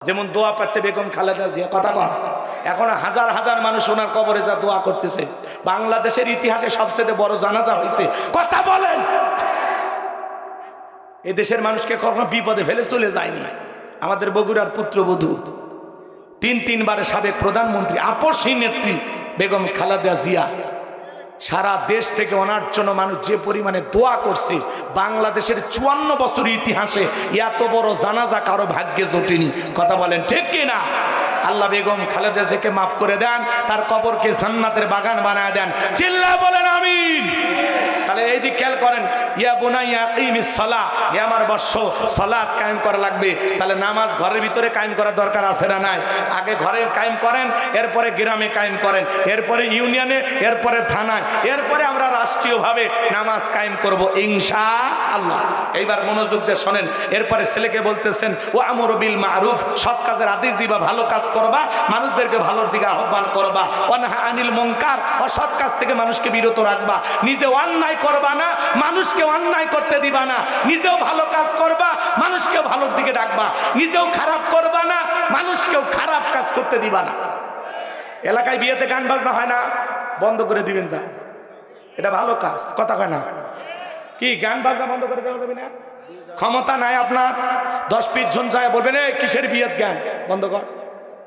যেমন দোয়া পাচ্ছে বেগম খালেদা জিয়া, কথা কয়। এখন হাজার হাজার মানুষ ওনার কবরে যা দোয়া করতেছে। বাংলাদেশের ইতিহাসে সবচেয়ে বড় জানাজা হয়েছে, কথা বলেন। এই দেশের মানুষকে কখনো বিপদে ফেলে চলে যায়নি। আমাদের বগুড়ার পুত্রবধূ, তিনবারের সাবেক প্রধানমন্ত্রী, আপসী নেত্রী বেগম খালেদা জিয়া, সারা দেশ থেকে ওনার জন্য মানুষ যে পরিমাণে দোয়া করছে, বাংলাদেশের 54 বছর ইতিহাসে এত বড় জানাজা কারো ভাগ্যে জোটেনি, কথা বলেন ঠিক কিনা? আল্লাহ বেগম খালেদা জিয়াকে মাফ করে দেন, তার কবরকে জান্নাতের বাগান বানায় দেন, চিল্লা বলেন আমিন। তাহলে এই দিক খেয়াল করেন, ইয়া বুনাইয়া আকিমিস সালাহ, হে আমার বৎস সালাত কায়েম করা লাগবে। তাহলে নামাজ ঘরের ভিতরে কায়েম করার দরকার আছে না নাই? আগে ঘরে কায়েম করেন, এরপরে গ্রামে কায়েম করেন, এরপরে ইউনিয়নে, এরপরে থানায়, এরপরে আমরা রাষ্ট্রীয়ভাবে নামাজ কায়েম করব ইনশাআল্লাহ। এইবার মনোযোগ দিয়ে শোনেন। এরপরে ছেলেকে বলতেছেন ওয়া আমরু বিল মারুফ, সৎ কাজের আদেশ দিবা, ভালো কাজ করবা, মানুষদেরকে ভালোর দিকে আহ্বান করবা। ওয়ানহা আনিল মুনকার, অসৎ কাজ থেকে মানুষকে বিরত রাখবা। নিজে অন্যায় করবা না, মানুষকে অন্যায় করতে দিবা না। নিজেও ভালো কাজ করবা, মানুষকেও ভালোর দিকে ডাকবা। নিজেও খারাপ করবা না, মানুষকেও খারাপ কাজ করতে দিবা না। এলাকায় বিয়েতে গান বাজনা হয় না, বন্ধ করে দিবেন যা, এটা ভালো কাজ, কথা কয় না? কি গান বাজনা বন্ধ করে দেওয়া যাবে না? ক্ষমতা নাই আপনার, 10-20 জন যায় বলবেন এ কিসের বিয়ের গান বন্ধ কর।